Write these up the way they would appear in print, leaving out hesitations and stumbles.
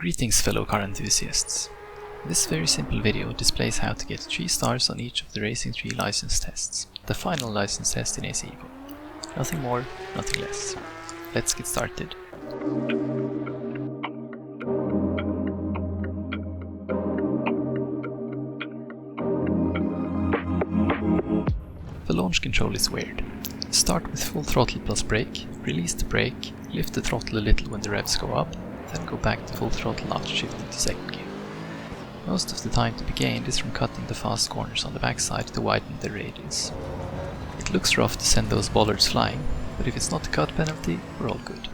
Greetings fellow car enthusiasts. This very simple video displays how to get 3 stars on each of the Racing 3 license tests, the final license test in AC EVO. Nothing more, nothing less. Let's get started. The launch control is weird. Start with full throttle plus brake, release the brake, lift the throttle a little when the revs go up, then go back to full throttle after shifting to second gear. Most of the time to be gained is from cutting the fast corners on the backside to widen the radius. It looks rough to send those bollards flying, but if it's not a cut penalty, we're all good.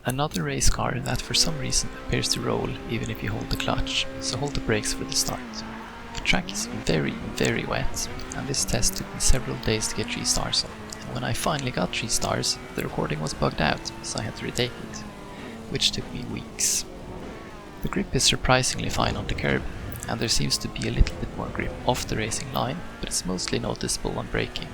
Another race car that for some reason appears to roll even if you hold the clutch, so hold the brakes for the start. The track is very wet, and this test took me several days to get 3 stars on. And when I finally got 3 stars, the recording was bugged out, so I had to retake it, which took me weeks. The grip is surprisingly fine on the curb, and there seems to be a little bit more grip off the racing line, but it's mostly noticeable on braking.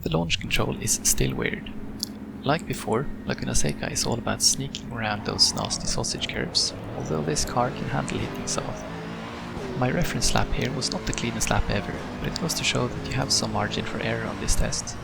The launch control is still weird. Like before, Laguna Seca is all about sneaking around those nasty sausage curves, although this car can handle hitting south. My reference lap here was not the cleanest lap ever, but it goes to show that you have some margin for error on this test.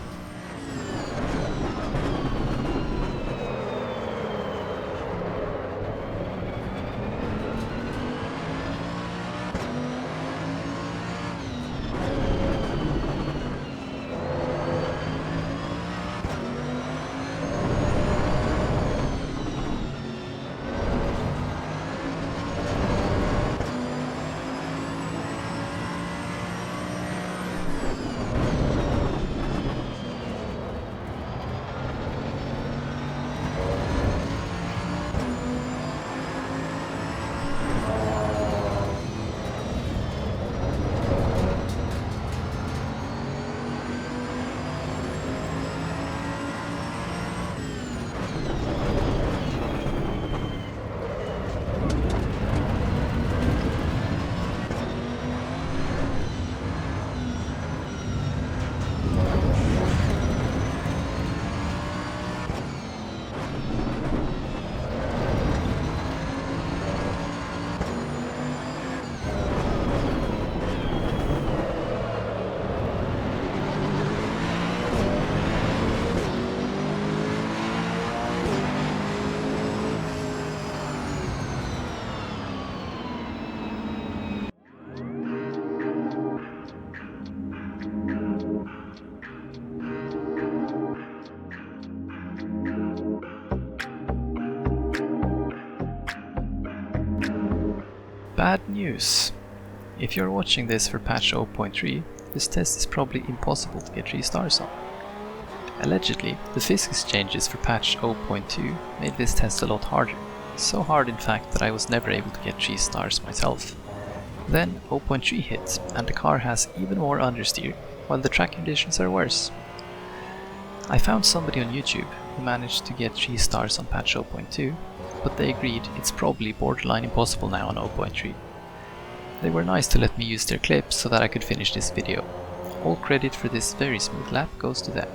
Bad news! If you're watching this for patch 0.3, this test is probably impossible to get 3 stars on. Allegedly, the physics changes for patch 0.2 made this test a lot harder. So hard in fact that I was never able to get 3 stars myself. Then 0.3 hit and the car has even more understeer, while the track conditions are worse. I found somebody on YouTube who managed to get 3 stars on patch 0.2, but they agreed it's probably borderline impossible now on 0.3. They were nice to let me use their clips so that I could finish this video. All credit for this very smooth lap goes to them.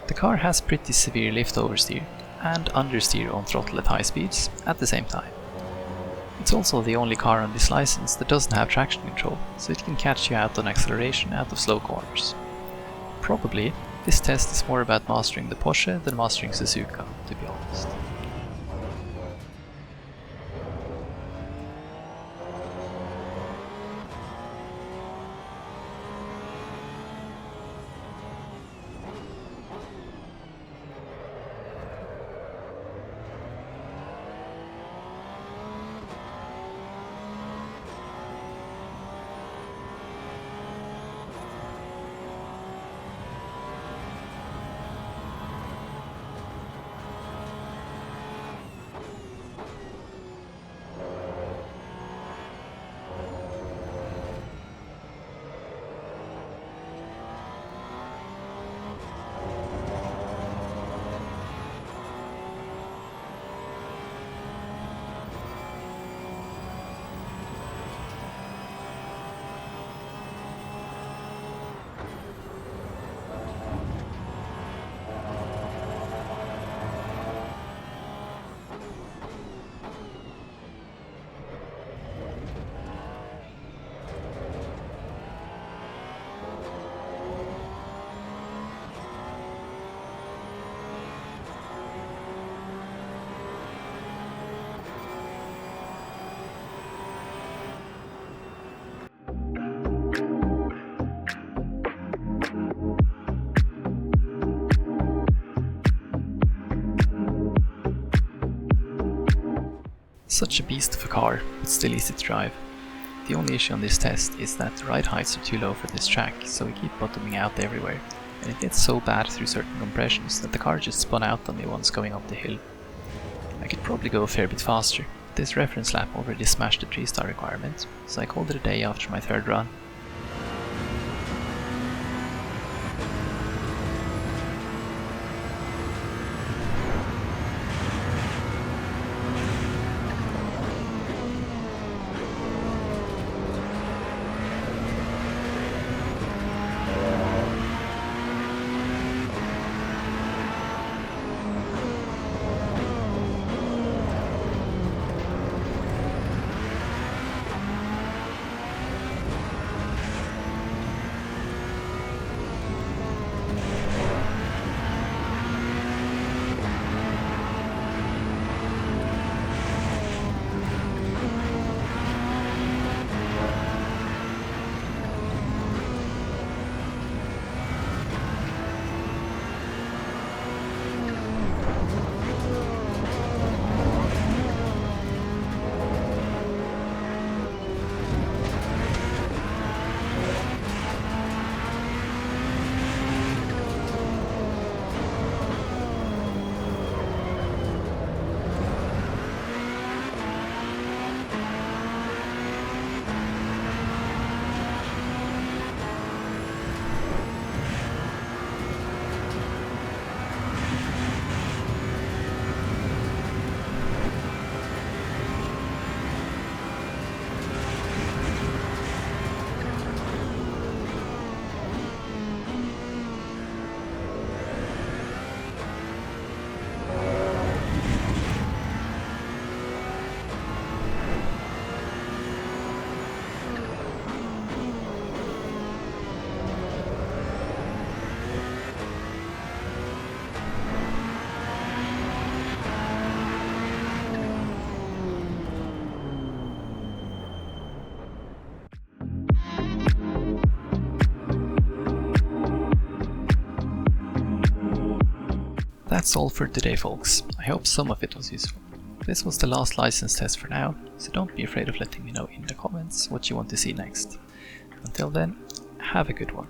The car has pretty severe lift oversteer and understeer on throttle at high speeds at the same time. It's also the only car on this license that doesn't have traction control, so it can catch you out on acceleration out of slow corners. Probably, this test is more about mastering the Porsche than mastering Suzuka, to be honest. Such a beast of a car, but still easy to drive. The only issue on this test is that the ride heights are too low for this track, so we keep bottoming out everywhere, and it gets so bad through certain compressions that the car just spun out on me once going up the hill. I could probably go a fair bit faster, but this reference lap already smashed the 3-star requirement, so I called it a day after my 3rd run. That's all for today, folks. I hope some of it was useful. This was the last license test for now, so don't be afraid of letting me know in the comments what you want to see next. Until then, have a good one.